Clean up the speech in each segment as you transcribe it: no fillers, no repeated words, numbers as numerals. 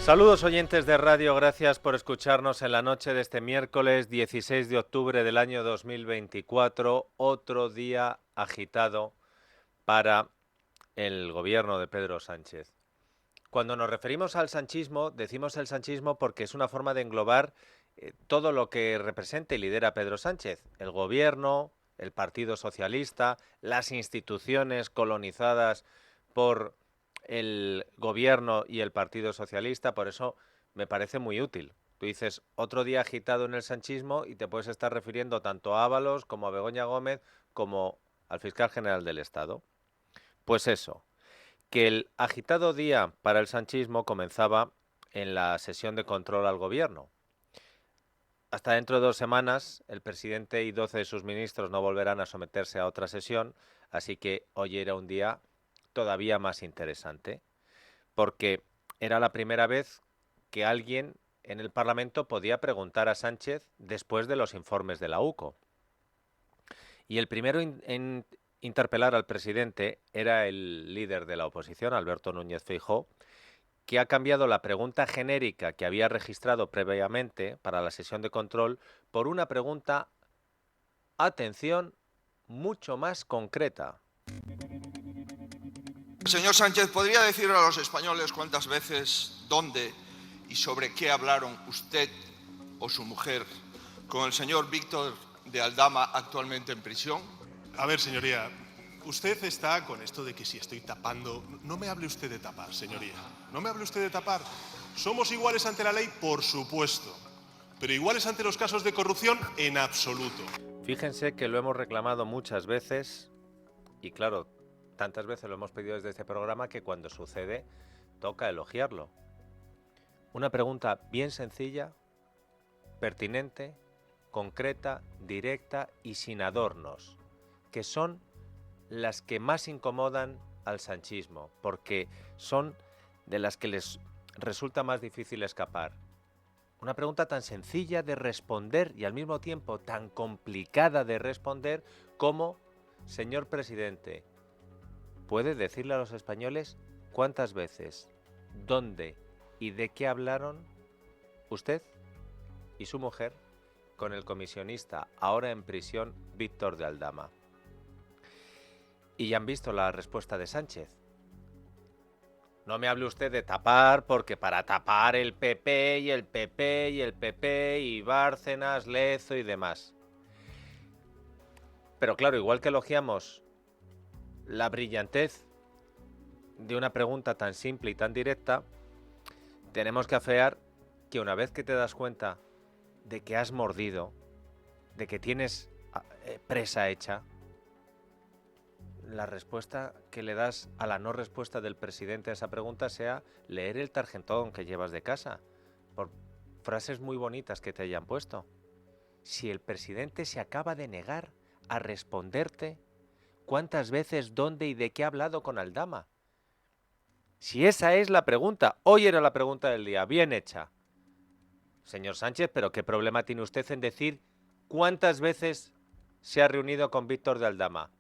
Saludos oyentes de radio, gracias por escucharnos en la noche de este miércoles 16 de octubre del año 2024, otro día agitado para el gobierno de Pedro Sánchez. Cuando nos referimos al sanchismo, decimos el sanchismo porque es una forma de englobar todo lo que representa y lidera Pedro Sánchez, el gobierno, el Partido Socialista, las instituciones colonizadas por el gobierno y el Partido Socialista, por eso me parece muy útil. Tú dices otro día agitado en el sanchismo y te puedes estar refiriendo tanto a Ábalos como a Begoña Gómez como al fiscal general del Estado. Pues eso, que el agitado día para el sanchismo comenzaba en la sesión de control al gobierno. Hasta dentro de 2 semanas, el presidente y 12 de sus ministros no volverán a someterse a otra sesión, así que hoy era un día todavía más interesante, porque era la primera vez que alguien en el Parlamento podía preguntar a Sánchez después de los informes de la UCO. Y el primero en interpelar al presidente era el líder de la oposición, Alberto Núñez Feijóo, que ha cambiado la pregunta genérica que había registrado previamente para la sesión de control por una pregunta, atención, mucho más concreta. Señor Sánchez, ¿podría decir a los españoles cuántas veces, dónde y sobre qué hablaron usted o su mujer con el señor Víctor de Aldama, actualmente en prisión? A ver, señoría, usted está con esto de que si estoy tapando. No me hable usted de tapar, señoría. No me hable usted de tapar. ¿Somos iguales ante la ley? Por supuesto. Pero iguales ante los casos de corrupción, en absoluto. Fíjense que lo hemos reclamado muchas veces y claro, tantas veces lo hemos pedido desde este programa que cuando sucede toca elogiarlo. Una pregunta bien sencilla, pertinente, concreta, directa y sin adornos, que son las que más incomodan al sanchismo, porque son de las que les resulta más difícil escapar. Una pregunta tan sencilla de responder y al mismo tiempo tan complicada de responder como, señor presidente, ¿puede decirle a los españoles cuántas veces, dónde y de qué hablaron usted y su mujer con el comisionista, ahora en prisión, Víctor de Aldama? Y ya han visto la respuesta de Sánchez. No me hable usted de tapar, porque para tapar el PP y el PP y el PP y Bárcenas, Lezo y demás. Pero claro, igual que elogiamos la brillantez de una pregunta tan simple y tan directa, tenemos que afear que una vez que te das cuenta de que has mordido, de que tienes presa hecha, la respuesta que le das a la no respuesta del presidente a esa pregunta sea leer el tarjetón que llevas de casa, por frases muy bonitas que te hayan puesto. Si el presidente se acaba de negar a responderte cuántas veces, dónde y de qué ha hablado con Aldama. Si esa es la pregunta, hoy era la pregunta del día, bien hecha. Señor Sánchez, ¿pero qué problema tiene usted en decir cuántas veces se ha reunido con Víctor de Aldama?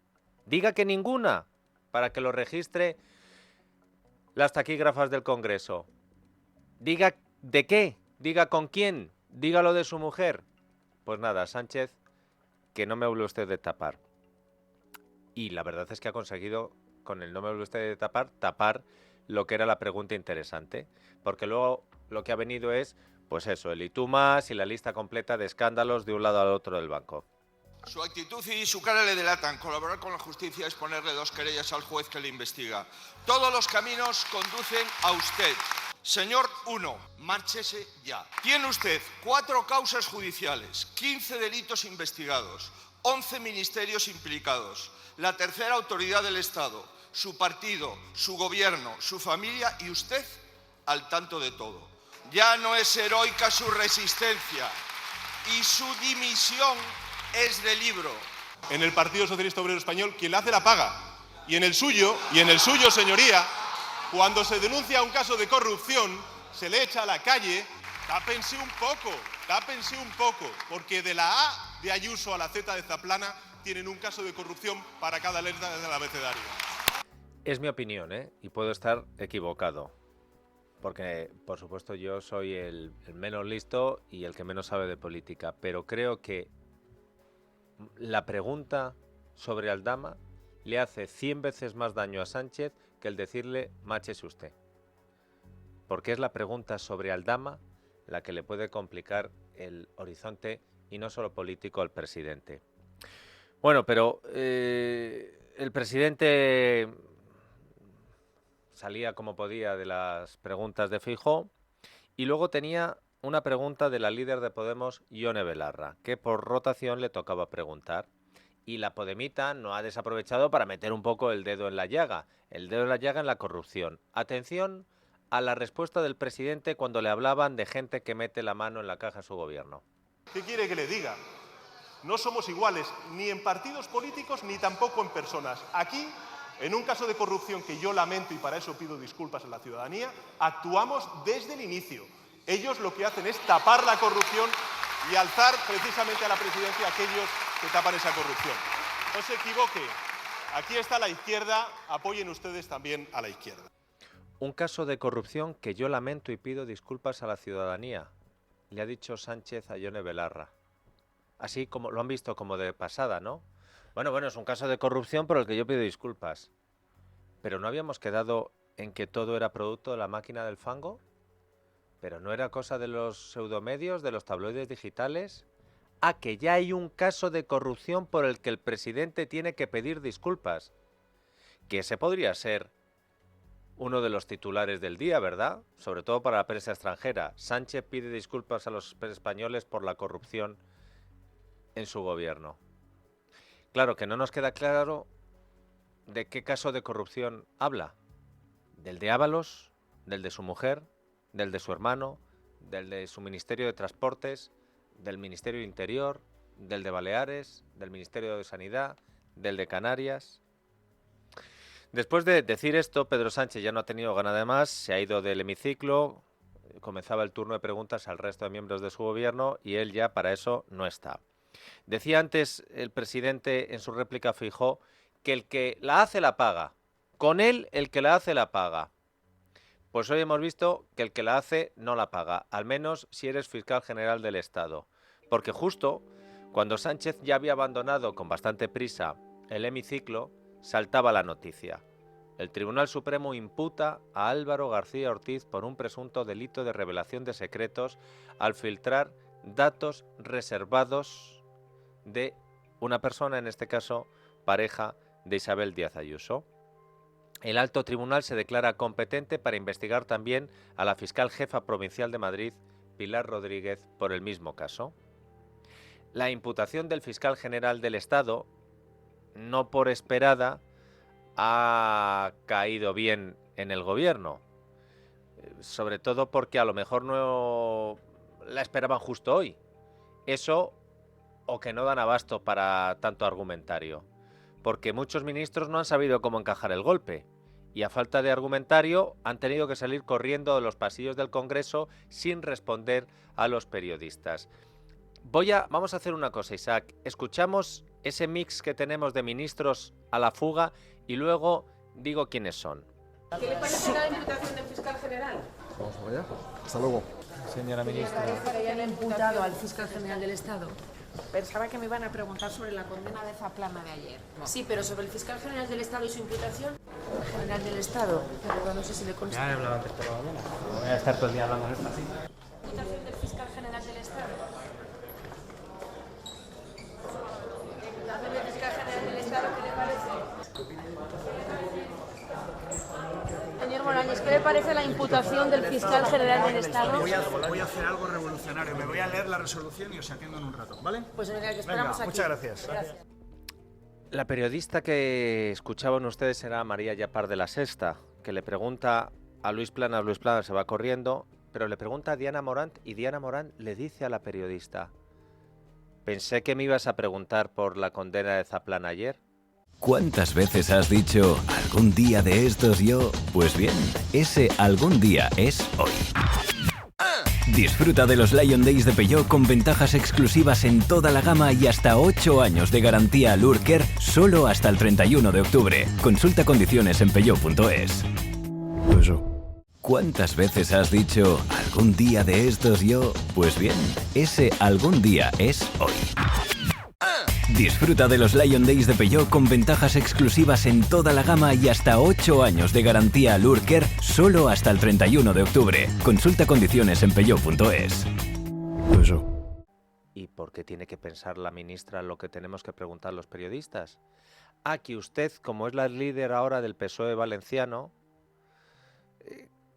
Diga que ninguna, para que lo registre las taquígrafas del Congreso. Diga de qué, diga con quién, diga lo de su mujer. Pues nada, Sánchez, que no me hable usted de tapar. Y la verdad es que ha conseguido, con el no me hable usted de tapar lo que era la pregunta interesante. Porque luego lo que ha venido es, pues eso, el y tú más y la lista completa de escándalos de un lado al otro del banco. Su actitud y su cara le delatan. Colaborar con la justicia es ponerle 2 querellas al juez que le investiga. Todos los caminos conducen a usted. Señor 1, márchese ya. Tiene usted 4 causas judiciales, 15 delitos investigados, 11 ministerios implicados, la tercera autoridad del Estado, su partido, su gobierno, su familia y usted al tanto de todo. Ya no es heroica su resistencia y su dimisión es de libro. En el Partido Socialista Obrero Español, quien la hace la paga. Y en el suyo, señoría, cuando se denuncia un caso de corrupción, se le echa a la calle. Tápense un poco, porque de la A de Ayuso a la Z de Zaplana tienen un caso de corrupción para cada letra del abecedario. Es mi opinión, y puedo estar equivocado. porque por supuesto yo soy el menos listo y el que menos sabe de política, pero creo que la pregunta sobre Aldama le hace 100 veces más daño a Sánchez que el decirle máchese usted. Porque es la pregunta sobre Aldama la que le puede complicar el horizonte, y no solo político, al presidente. Bueno, pero el presidente salía como podía de las preguntas de Feijóo y luego tenía una pregunta de la líder de Podemos, Ione Belarra, que por rotación le tocaba preguntar. Y la podemita no ha desaprovechado para meter un poco el dedo en la llaga en la corrupción. Atención a la respuesta del presidente cuando le hablaban de gente que mete la mano en la caja de su gobierno. ¿Qué quiere que le diga? No somos iguales ni en partidos políticos ni tampoco en personas. Aquí, en un caso de corrupción que yo lamento y para eso pido disculpas a la ciudadanía, actuamos desde el inicio. Ellos lo que hacen es tapar la corrupción y alzar precisamente a la presidencia a aquellos que tapan esa corrupción. No se equivoque, aquí está la izquierda, apoyen ustedes también a la izquierda. Un caso de corrupción que yo lamento y pido disculpas a la ciudadanía, le ha dicho Sánchez a Ione Belarra. Así como lo han visto como de pasada, ¿no? Bueno, es un caso de corrupción por el que yo pido disculpas. Pero ¿no habíamos quedado en que todo era producto de la máquina del fango? ¿Pero no era cosa de los pseudomedios, de los tabloides digitales? Ah, que ya hay un caso de corrupción por el que el presidente tiene que pedir disculpas. Que ese podría ser uno de los titulares del día, ¿verdad? Sobre todo para la prensa extranjera. Sánchez pide disculpas a los españoles por la corrupción en su gobierno. Claro que no nos queda claro de qué caso de corrupción habla. ¿Del de Ábalos? ¿Del de su mujer? ¿Del de su hermano? ¿Del de su Ministerio de Transportes? ¿Del Ministerio de Interior? ¿Del de Baleares? ¿Del Ministerio de Sanidad? ¿Del de Canarias? Después de decir esto, Pedro Sánchez ya no ha tenido ganas de más, se ha ido del hemiciclo, comenzaba el turno de preguntas al resto de miembros de su gobierno y él ya para eso no está. Decía antes el presidente en su réplica a Feijóo que el que la hace la paga. Con él el que la hace la paga. Pues hoy hemos visto que el que la hace no la paga, al menos si eres fiscal general del Estado. Porque justo cuando Sánchez ya había abandonado con bastante prisa el hemiciclo, saltaba la noticia. El Tribunal Supremo imputa a Álvaro García Ortiz por un presunto delito de revelación de secretos al filtrar datos reservados de una persona, en este caso pareja de Isabel Díaz Ayuso. El alto tribunal se declara competente para investigar también a la fiscal jefa provincial de Madrid, Pilar Rodríguez, por el mismo caso. La imputación del fiscal general del Estado, no por esperada, ha caído bien en el gobierno. Sobre todo porque a lo mejor no la esperaban justo hoy. Eso o que no dan abasto para tanto argumentario. Porque muchos ministros no han sabido cómo encajar el golpe. Y a falta de argumentario han tenido que salir corriendo de los pasillos del Congreso sin responder a los periodistas. Vamos a hacer una cosa, Isaac. Escuchamos ese mix que tenemos de ministros a la fuga y luego digo quiénes son. ¿Qué le parece la imputación del fiscal general? Vamos allá. Hasta luego. Señora ministra. ¿Que hayan imputado al fiscal general del Estado? Pensaba que me iban a preguntar sobre la condena de Zaplana de ayer. No. Sí, pero sobre el fiscal general del Estado y su imputación. El general del Estado, pero no sé si le consta. Ya he hablado antes por la mañana. No voy a estar todo el día hablando de esto así. ¿Imputación del fiscal general del Estado? ¿Imputación del fiscal general del Estado qué le parece? Señor Morales, ¿qué le parece la imputación del fiscal general del Estado? Voy a hacer algo revolucionario. Me voy a leer la resolución y os atiendo en un rato, ¿vale? Pues venga, que esperamos aquí. Muchas gracias. La periodista que escuchaban ustedes era María Yapar de la Sexta, que le pregunta a Luis Planas se va corriendo, pero le pregunta a Diana Morant y Diana Morant le dice a la periodista: pensé que me ibas a preguntar por la condena de Zaplana ayer. ¿Cuántas veces has dicho algún día de estos yo? Pues bien, ese algún día es hoy. Disfruta de los Lion Days de Peugeot con ventajas exclusivas en toda la gama y hasta 8 años de garantía al Urker solo hasta el 31 de octubre. Consulta condiciones en peugeot.es. ¿Cuántas veces has dicho algún día de estos yo? Pues bien, ese algún día es hoy. Disfruta de los Lion Days de Peugeot con ventajas exclusivas en toda la gama y hasta 8 años de garantía Lurker solo hasta el 31 de octubre. Consulta condiciones en peugeot.es. ¿Y por qué tiene que pensar la ministra lo que tenemos que preguntar los periodistas? Que usted, como es la líder ahora del PSOE valenciano,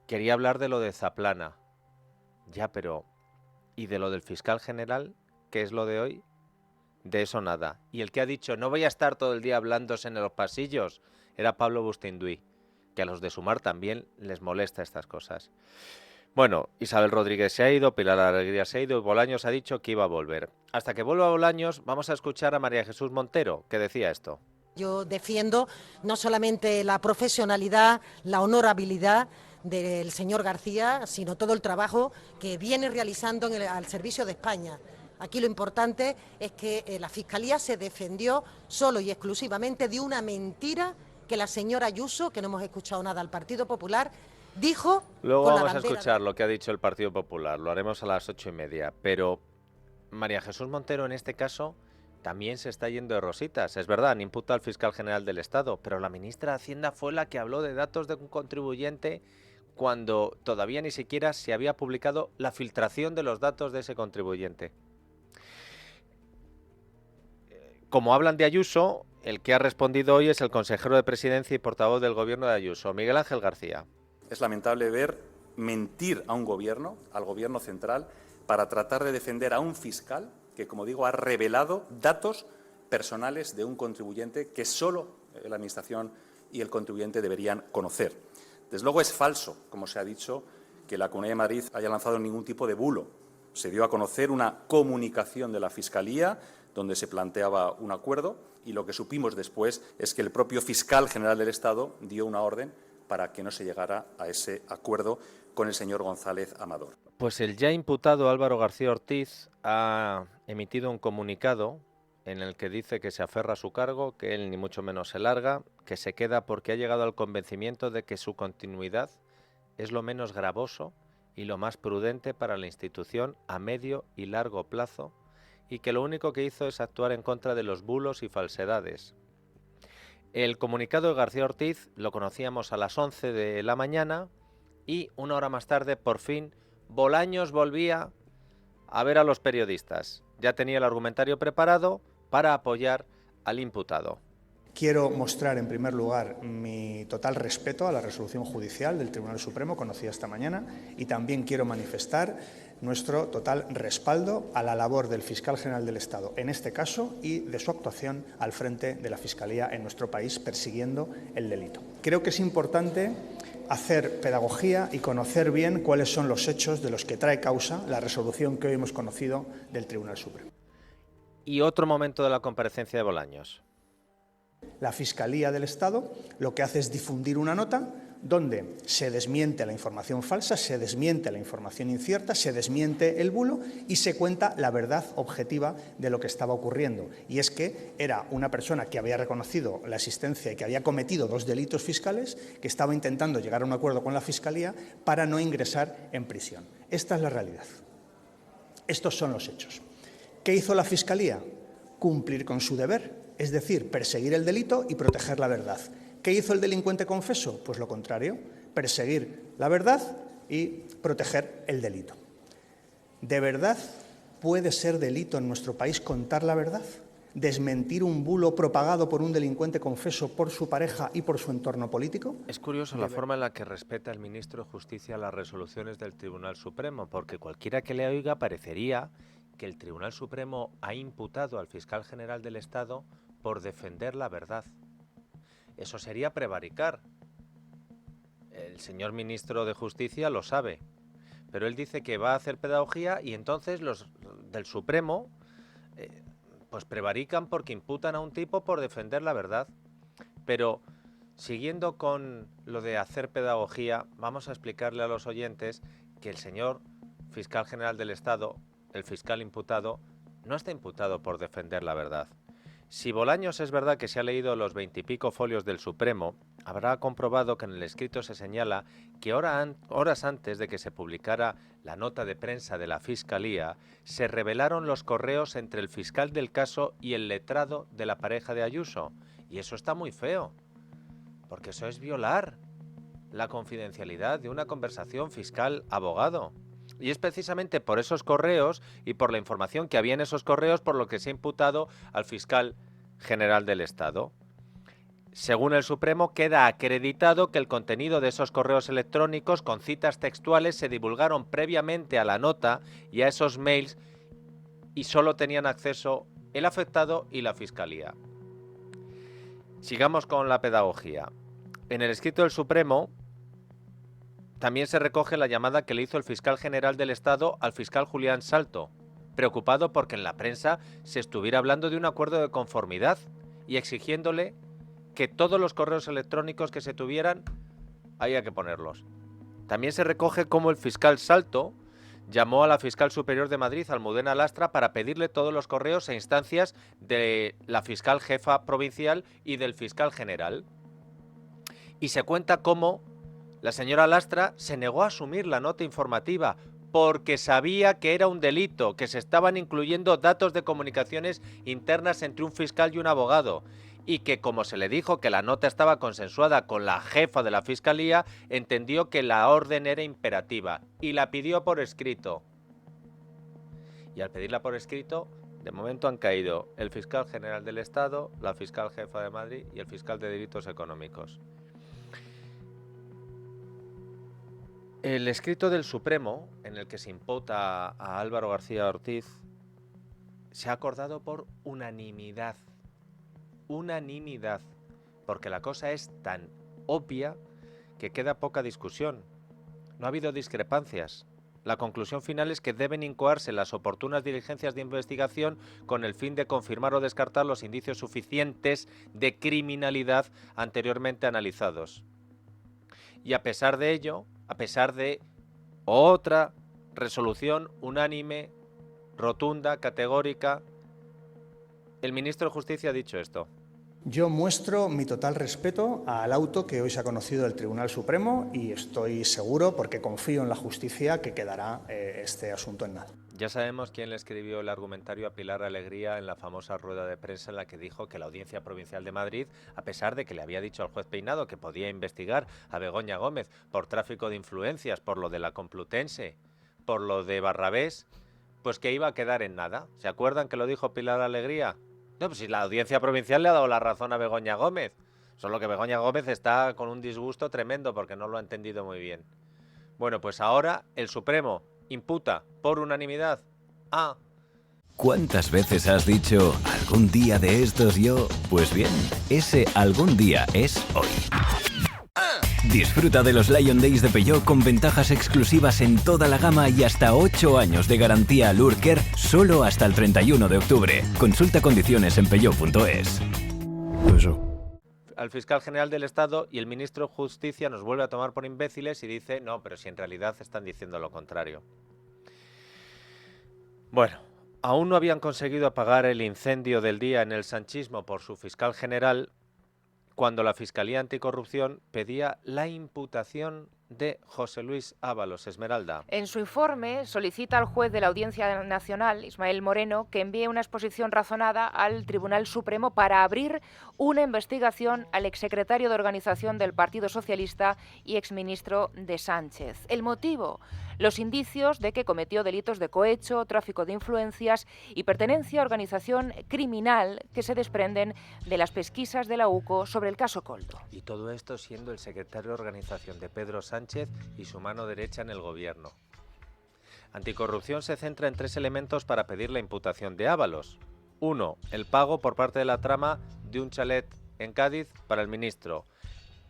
quería hablar de lo de Zaplana. Ya, pero ¿y de lo del fiscal general? ¿Qué es lo de hoy? De eso nada. Y el que ha dicho no voy a estar todo el día hablándose en los pasillos era Pablo Bustinduy, que a los de Sumar también les molesta estas cosas. Bueno, Isabel Rodríguez se ha ido, Pilar Alegría se ha ido y Bolaños ha dicho que iba a volver. Hasta que vuelva Bolaños vamos a escuchar a María Jesús Montero, que decía esto. Yo defiendo no solamente la profesionalidad, la honorabilidad del señor García, sino todo el trabajo que viene realizando al servicio de España. Aquí lo importante es que la Fiscalía se defendió solo y exclusivamente de una mentira que la señora Ayuso, que no hemos escuchado nada al Partido Popular, dijo. Luego vamos a escuchar lo que ha dicho el Partido Popular, lo haremos a las 8:30, pero María Jesús Montero en este caso también se está yendo de rositas. Es verdad, han imputado al fiscal general del Estado, pero la ministra de Hacienda fue la que habló de datos de un contribuyente cuando todavía ni siquiera se había publicado la filtración de los datos de ese contribuyente. Como hablan de Ayuso, el que ha respondido hoy es el consejero de Presidencia y portavoz del gobierno de Ayuso, Miguel Ángel García. Es lamentable ver mentir a un gobierno, al gobierno central, para tratar de defender a un fiscal que, como digo, ha revelado datos personales de un contribuyente que solo la Administración y el contribuyente deberían conocer. Desde luego es falso, como se ha dicho, que la Comunidad de Madrid haya lanzado ningún tipo de bulo. Se dio a conocer una comunicación de la Fiscalía donde se planteaba un acuerdo y lo que supimos después es que el propio fiscal general del Estado dio una orden para que no se llegara a ese acuerdo con el señor González Amador. Pues el ya imputado Álvaro García Ortiz ha emitido un comunicado en el que dice que se aferra a su cargo, que él ni mucho menos se larga, que se queda porque ha llegado al convencimiento de que su continuidad es lo menos gravoso y lo más prudente para la institución a medio y largo plazo y que lo único que hizo es actuar en contra de los bulos y falsedades. El comunicado de García Ortiz lo conocíamos a las 11 de la mañana y una hora más tarde, por fin, Bolaños volvía a ver a los periodistas. Ya tenía el argumentario preparado para apoyar al imputado. Quiero mostrar, en primer lugar, mi total respeto a la resolución judicial del Tribunal Supremo, conocida esta mañana, y también quiero manifestar nuestro total respaldo a la labor del fiscal general del Estado, en este caso, y de su actuación al frente de la Fiscalía en nuestro país, persiguiendo el delito. Creo que es importante hacer pedagogía y conocer bien cuáles son los hechos de los que trae causa la resolución que hoy hemos conocido del Tribunal Supremo. Y otro momento de la comparecencia de Bolaños. La Fiscalía del Estado lo que hace es difundir una nota donde se desmiente la información falsa, se desmiente la información incierta, se desmiente el bulo y se cuenta la verdad objetiva de lo que estaba ocurriendo. Y es que era una persona que había reconocido la existencia y que había cometido 2 delitos fiscales, que estaba intentando llegar a un acuerdo con la Fiscalía para no ingresar en prisión. Esta es la realidad. Estos son los hechos. ¿Qué hizo la Fiscalía? Cumplir con su deber, es decir, perseguir el delito y proteger la verdad. ¿Qué hizo el delincuente confeso? Pues lo contrario, perseguir la verdad y proteger el delito. ¿De verdad puede ser delito en nuestro país contar la verdad? ¿Desmentir un bulo propagado por un delincuente confeso por su pareja y por su entorno político? Es curioso la forma en la que respeta el ministro de Justicia las resoluciones del Tribunal Supremo, porque cualquiera que le oiga parecería que el Tribunal Supremo ha imputado al fiscal general del Estado por defender la verdad. Eso sería prevaricar. El señor ministro de Justicia lo sabe, pero él dice que va a hacer pedagogía y entonces los del Supremo pues prevarican porque imputan a un tipo por defender la verdad. Pero siguiendo con lo de hacer pedagogía, vamos a explicarle a los oyentes que el señor fiscal general del Estado, el fiscal imputado, no está imputado por defender la verdad. Si Bolaños es verdad que se ha leído los 20 y pico folios del Supremo, habrá comprobado que en el escrito se señala que horas antes de que se publicara la nota de prensa de la Fiscalía, se revelaron los correos entre el fiscal del caso y el letrado de la pareja de Ayuso. Y eso está muy feo, porque eso es violar la confidencialidad de una conversación fiscal-abogado. Y es precisamente por esos correos y por la información que había en esos correos por lo que se ha imputado al fiscal general del Estado. Según el Supremo, queda acreditado que el contenido de esos correos electrónicos con citas textuales se divulgaron previamente a la nota y a esos mails y solo tenían acceso el afectado y la Fiscalía. Sigamos con la pedagogía. En el escrito del Supremo también se recoge la llamada que le hizo el fiscal general del Estado al fiscal Julián Salto, preocupado porque en la prensa se estuviera hablando de un acuerdo de conformidad y exigiéndole que todos los correos electrónicos que se tuvieran había que ponerlos. También se recoge cómo el fiscal Salto llamó a la fiscal superior de Madrid, Almudena Lastra, para pedirle todos los correos e instancias de la fiscal jefa provincial y del fiscal general. Y se cuenta cómo la señora Lastra se negó a asumir la nota informativa porque sabía que era un delito, que se estaban incluyendo datos de comunicaciones internas entre un fiscal y un abogado, y que como se le dijo que la nota estaba consensuada con la jefa de la Fiscalía, entendió que la orden era imperativa y la pidió por escrito. Y al pedirla por escrito, de momento han caído el fiscal general del Estado, la fiscal jefa de Madrid y el fiscal de delitos económicos. El escrito del Supremo, en el que se imputa a Álvaro García Ortiz, se ha acordado por unanimidad. Unanimidad. Porque la cosa es tan obvia que queda poca discusión. No ha habido discrepancias. La conclusión final es que deben incoarse las oportunas diligencias de investigación con el fin de confirmar o descartar los indicios suficientes de criminalidad anteriormente analizados. Y a pesar de ello, a pesar de otra resolución unánime, rotunda, categórica, el ministro de Justicia ha dicho esto. Yo muestro mi total respeto al auto que hoy se ha conocido del Tribunal Supremo y estoy seguro, porque confío en la justicia, que quedará este asunto en nada. Ya sabemos quién le escribió el argumentario a Pilar Alegría en la famosa rueda de prensa en la que dijo que la Audiencia Provincial de Madrid, a pesar de que le había dicho al juez Peinado que podía investigar a Begoña Gómez por tráfico de influencias, por lo de la Complutense, por lo de Barrabés, pues que iba a quedar en nada. ¿Se acuerdan que lo dijo Pilar Alegría? No, pues si la Audiencia Provincial le ha dado la razón a Begoña Gómez. Solo que Begoña Gómez está con un disgusto tremendo porque no lo ha entendido muy bien. Bueno, pues ahora el Supremo imputa por unanimidad a... ¿Cuántas veces has dicho algún día de estos yo? Pues bien, ese algún día es hoy. Disfruta de los Lion Days de Peugeot con ventajas exclusivas en toda la gama y hasta 8 años de garantía al Urker solo hasta el 31 de octubre. Consulta condiciones en peugeot.es. Al fiscal general del Estado y el ministro de Justicia nos vuelve a tomar por imbéciles y dice, no, pero si en realidad están diciendo lo contrario. Bueno, aún no habían conseguido apagar el incendio del día en el sanchismo por su fiscal general cuando la Fiscalía Anticorrupción pedía la imputación de José Luis Ábalos. Esmeralda. En su informe solicita al juez de la Audiencia Nacional, Ismael Moreno, que envíe una exposición razonada al Tribunal Supremo para abrir una investigación al exsecretario de Organización del Partido Socialista y exministro de Sánchez. El motivo: los indicios de que cometió delitos de cohecho, tráfico de influencias y pertenencia a organización criminal que se desprenden de las pesquisas de la UCO sobre el caso Koldo. Y todo esto siendo el secretario de Organización de Pedro Sánchez y su mano derecha en el gobierno. Anticorrupción se centra en 3 elementos para pedir la imputación de Ábalos. 1. El pago por parte de la trama de un chalet en Cádiz para el ministro.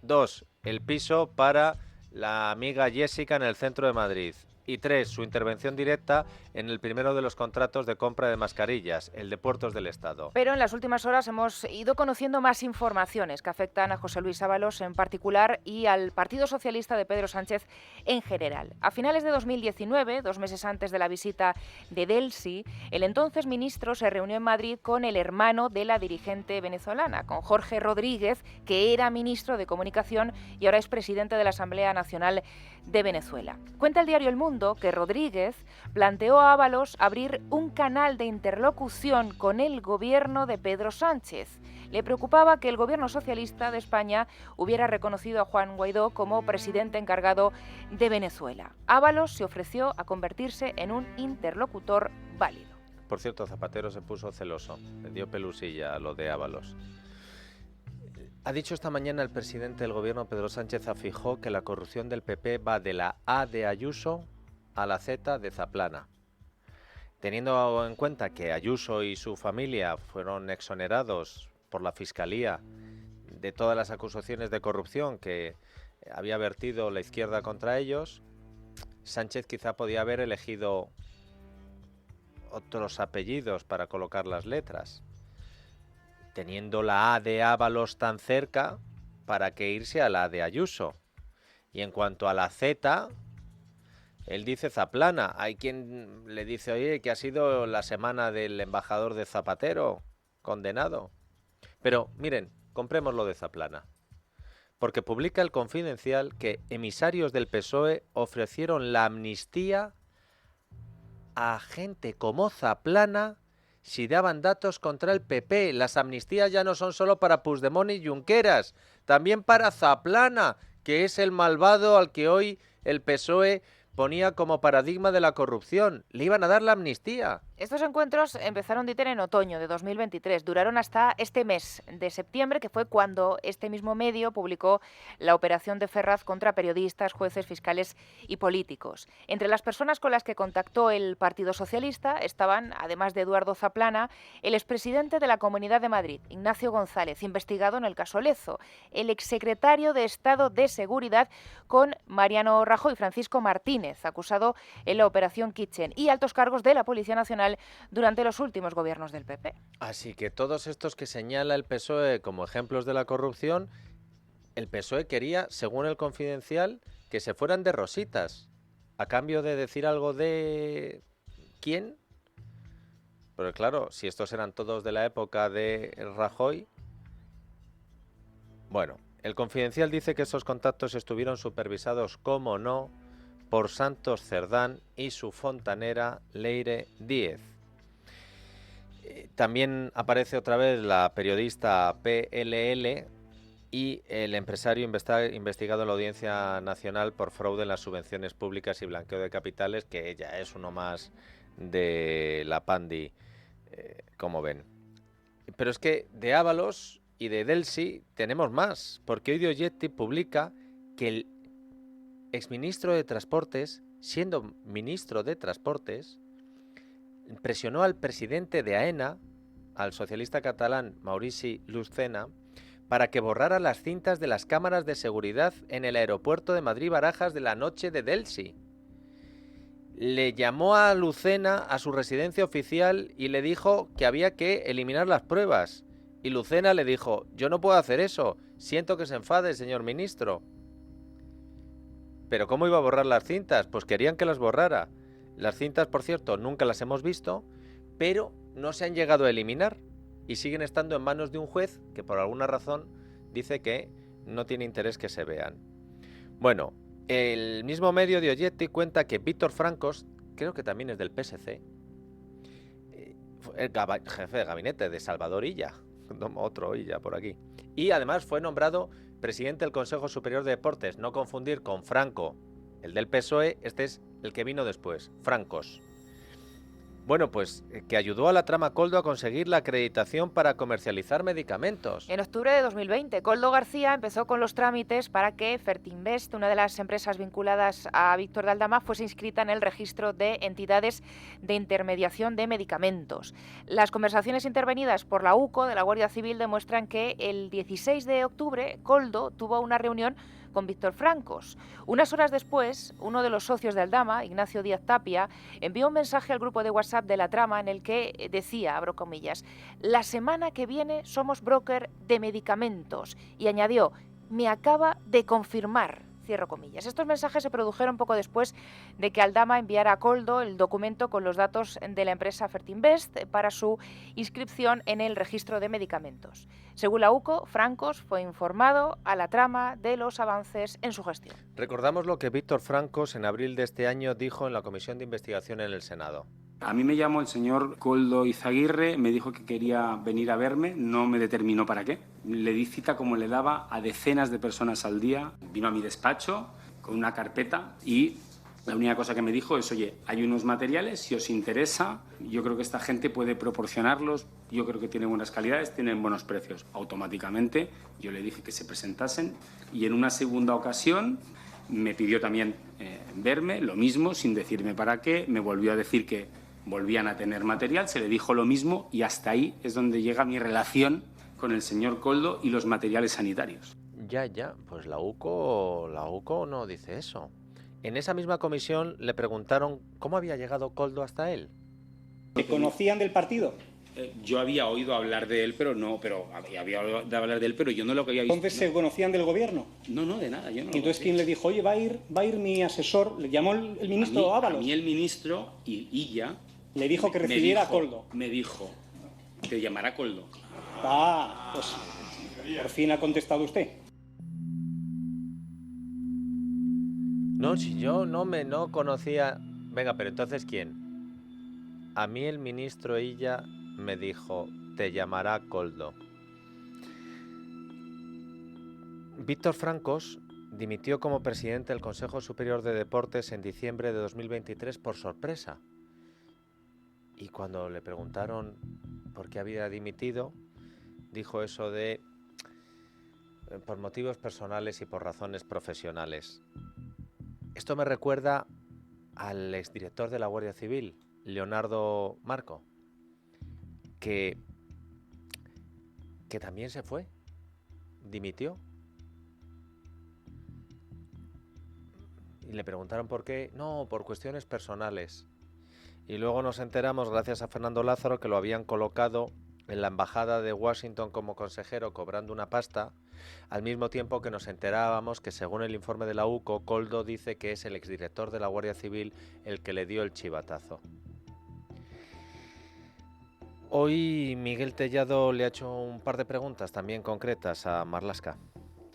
2. El piso para la amiga Jessica en el centro de Madrid. Y 3, su intervención directa en el primero de los contratos de compra de mascarillas, el de Puertos del Estado. Pero en las últimas horas hemos ido conociendo más informaciones que afectan a José Luis Ábalos en particular y al Partido Socialista de Pedro Sánchez en general. A finales de 2019, 2 meses antes de la visita de Delcy, el entonces ministro se reunió en Madrid con el hermano de la dirigente venezolana, con Jorge Rodríguez, que era ministro de Comunicación y ahora es presidente de la Asamblea Nacional de Venezuela. Cuenta el diario El Mundo que Rodríguez planteó a Ábalos abrir un canal de interlocución con el gobierno de Pedro Sánchez. Le preocupaba que el gobierno socialista de España hubiera reconocido a Juan Guaidó como presidente encargado de Venezuela. Ábalos se ofreció a convertirse en un interlocutor válido. Por cierto, Zapatero se puso celoso, le dio pelusilla a lo de Ábalos. Ha dicho esta mañana el presidente del gobierno, Pedro Sánchez, afirmó que la corrupción del PP va de la A de Ayuso a la Z de Zaplana. Teniendo en cuenta que Ayuso y su familia fueron exonerados por la Fiscalía de todas las acusaciones de corrupción que había vertido la izquierda contra ellos, Sánchez quizá podía haber elegido otros apellidos para colocar las letras, teniendo la A de Ábalos tan cerca, para que irse a la de Ayuso. Y en cuanto a la Z, él dice Zaplana. Hay quien le dice, oye, que ha sido la semana del embajador de Zapatero, condenado. Pero miren, compremos lo de Zaplana. Porque publica El Confidencial que emisarios del PSOE ofrecieron la amnistía a gente como Zaplana si daban datos contra el PP. Las amnistías ya no son solo para Puigdemont y Junqueras, también para Zaplana, que es el malvado al que hoy el PSOE ponía como paradigma de la corrupción. Le iban a dar la amnistía. Estos encuentros empezaron, Dieter, en otoño de 2023. Duraron hasta este mes de septiembre, que fue cuando este mismo medio publicó la operación de Ferraz contra periodistas, jueces, fiscales y políticos. Entre las personas con las que contactó el Partido Socialista estaban, además de Eduardo Zaplana, el expresidente de la Comunidad de Madrid, Ignacio González, investigado en el caso Lezo, el exsecretario de Estado de Seguridad con Mariano Rajoy, Francisco Martínez, acusado en la operación Kitchen, y altos cargos de la Policía Nacional durante los últimos gobiernos del PP. Así que todos estos que señala el PSOE como ejemplos de la corrupción, el PSOE quería, según El Confidencial, que se fueran de rositas, a cambio de decir algo de... ¿quién? Pero claro, si estos eran todos de la época de Rajoy... Bueno, El Confidencial dice que esos contactos estuvieron supervisados, como no, por Santos Cerdán y su fontanera Leire Díez. También aparece otra vez la periodista PLL y el empresario investigado en la Audiencia Nacional por fraude en las subvenciones públicas y blanqueo de capitales, que ella es uno más de la Pandi, como ven. Pero es que de Ábalos y de Delcy tenemos más, porque hoy Oggetti publica que el exministro de Transportes, siendo ministro de Transportes, presionó al presidente de AENA, al socialista catalán Maurici Lucena, para que borrara las cintas de las cámaras de seguridad en el aeropuerto de Madrid-Barajas de la noche de Delcy. Le llamó a Lucena a su residencia oficial y le dijo que había que eliminar las pruebas. Y Lucena le dijo, yo no puedo hacer eso, siento que se enfade, señor ministro. ¿Pero cómo iba a borrar las cintas? Pues querían que las borrara. Las cintas, por cierto, nunca las hemos visto, pero no se han llegado a eliminar y siguen estando en manos de un juez que por alguna razón dice que no tiene interés que se vean. Bueno, el mismo medio de Oggetti cuenta que Víctor Francos, creo que también es del PSC, el jefe de gabinete de Salvador Illa, otro Illa por aquí, y además fue nombrado presidente del Consejo Superior de Deportes, no confundir con Franco, el del PSOE, este es el que vino después, Francos. Bueno, pues que ayudó a la trama Koldo a conseguir la acreditación para comercializar medicamentos. En octubre de 2020, Koldo García empezó con los trámites para que Fertinvest, una de las empresas vinculadas a Víctor de Aldama, fuese inscrita en el registro de entidades de intermediación de medicamentos. Las conversaciones intervenidas por la UCO de la Guardia Civil demuestran que el 16 de octubre Koldo tuvo una reunión con Víctor Francos. Unas horas después, uno de los socios de Aldama, Ignacio Díaz Tapia, envió un mensaje al grupo de WhatsApp de La Trama en el que decía, abro comillas, «La semana que viene somos broker de medicamentos», y añadió, «Me acaba de confirmar». Cierro comillas. Estos mensajes se produjeron poco después de que Aldama enviara a Koldo el documento con los datos de la empresa Fertinvest para su inscripción en el registro de medicamentos. Según la UCO, Francos fue informado a La Trama de los avances en su gestión. Recordamos lo que Víctor Francos en abril de este año dijo en la Comisión de Investigación en el Senado. A mí me llamó el señor Koldo Izaguirre, me dijo que quería venir a verme, no me determinó para qué. Le di cita como le daba a decenas de personas al día. Vino a mi despacho con una carpeta y la única cosa que me dijo es, oye, hay unos materiales, si os interesa, yo creo que esta gente puede proporcionarlos, yo creo que tienen buenas calidades, tienen buenos precios. Automáticamente yo le dije que se presentasen y en una segunda ocasión me pidió también verme, lo mismo, sin decirme para qué, me volvió a decir que volvían a tener material, se le dijo lo mismo y hasta ahí es donde llega mi relación con el señor Koldo y los materiales sanitarios. Ya, pues la UCO no dice eso. En esa misma comisión le preguntaron cómo había llegado Koldo hasta él. ¿Te conocían del partido? Yo había oído hablar de él, pero había oído hablar de él, pero yo no lo había visto. ¿Entonces se conocían del gobierno? No, de nada. Yo no. ¿Y entonces quién le dijo, oye, va a ir mi asesor? ¿Le llamó el ministro Ábalos? A mí el ministro y ya... Le dijo que recibiera a Koldo. Me dijo, te llamará Koldo. Pues por fin ha contestado usted. No, si yo no conocía... Venga, pero entonces ¿quién? A mí el ministro Illa me dijo, te llamará Koldo. Víctor Francos dimitió como presidente del Consejo Superior de Deportes en diciembre de 2023 por sorpresa. Y cuando le preguntaron por qué había dimitido, dijo eso de por motivos personales y por razones profesionales. Esto me recuerda al exdirector de la Guardia Civil, Leonardo Marco, que también se fue, dimitió. Y le preguntaron por qué. No, por cuestiones personales. Y luego nos enteramos, gracias a Fernando Lázaro, que lo habían colocado en la embajada de Washington como consejero cobrando una pasta, al mismo tiempo que nos enterábamos que según el informe de la UCO, Koldo dice que es el exdirector de la Guardia Civil el que le dio el chivatazo. Hoy Miguel Tellado le ha hecho un par de preguntas también concretas a Marlaska.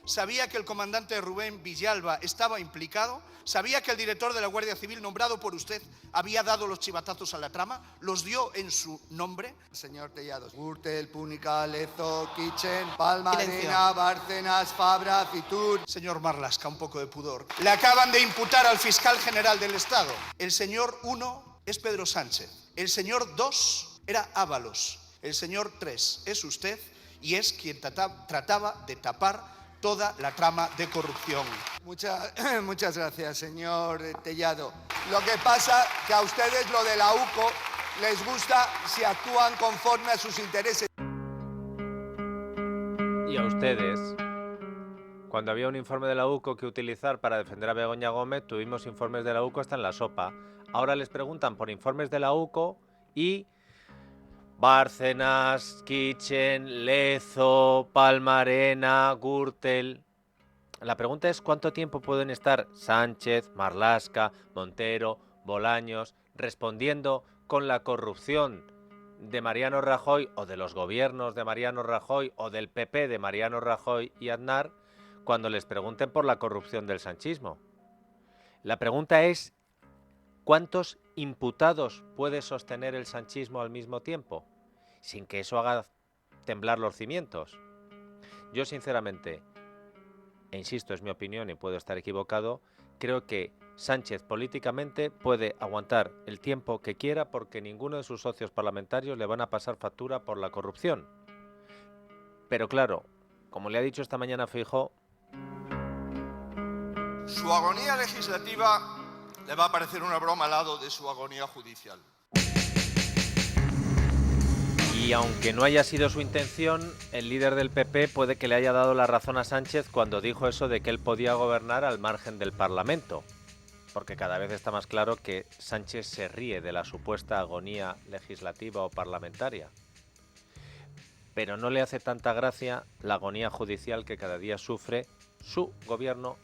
¿Sabía que el comandante Rubén Villalba estaba implicado? ¿Sabía que el director de la Guardia Civil nombrado por usted había dado los chivatazos a La Trama? ¿Los dio en su nombre? Señor Tellado, Gürtel, Púnica, Lezo, Kitchen, Palmarena, Bárcenas, Fabra, Fitur... Señor Marlaska, un poco de pudor. Le acaban de imputar al fiscal general del Estado. El señor 1 es Pedro Sánchez. El señor 2 era Ábalos. El señor 3 es usted y es quien trataba de tapar toda la trama de corrupción. Muchas gracias, señor Tellado. Lo que pasa que a ustedes lo de la UCO les gusta si actúan conforme a sus intereses. Y a ustedes, cuando había un informe de la UCO que utilizar para defender a Begoña Gómez, tuvimos informes de la UCO hasta en la sopa. Ahora les preguntan por informes de la UCO y... Bárcenas, Kitchen, Lezo, Palmarena, Gürtel. La pregunta es cuánto tiempo pueden estar Sánchez, Marlaska, Montero, Bolaños respondiendo con la corrupción de Mariano Rajoy o de los gobiernos de Mariano Rajoy o del PP de Mariano Rajoy y Aznar cuando les pregunten por la corrupción del sanchismo. La pregunta es ¿cuántos imputados puede sostener el sanchismo al mismo tiempo? Sin que eso haga temblar los cimientos. Yo sinceramente, e insisto, es mi opinión y puedo estar equivocado, creo que Sánchez políticamente puede aguantar el tiempo que quiera porque ninguno de sus socios parlamentarios le van a pasar factura por la corrupción. Pero claro, como le ha dicho esta mañana Feijóo, su agonía legislativa le va a parecer una broma al lado de su agonía judicial. Y aunque no haya sido su intención, el líder del PP puede que le haya dado la razón a Sánchez cuando dijo eso de que él podía gobernar al margen del Parlamento. Porque cada vez está más claro que Sánchez se ríe de la supuesta agonía legislativa o parlamentaria. Pero no le hace tanta gracia la agonía judicial que cada día sufre su gobierno,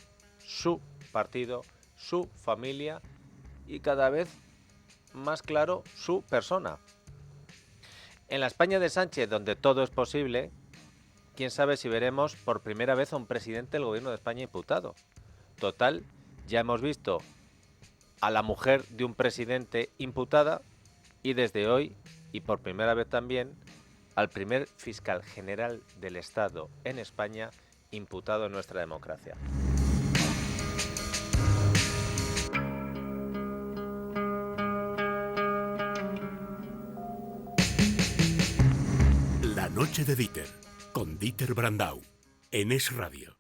su partido, su familia y cada vez más claro su persona. En la España de Sánchez, donde todo es posible, quién sabe si veremos por primera vez a un presidente del gobierno de España imputado. Total, ya hemos visto a la mujer de un presidente imputada y desde hoy, y por primera vez también, al primer fiscal general del Estado en España imputado en nuestra democracia. La noche de Dieter, con Dieter Brandau, en Es Radio.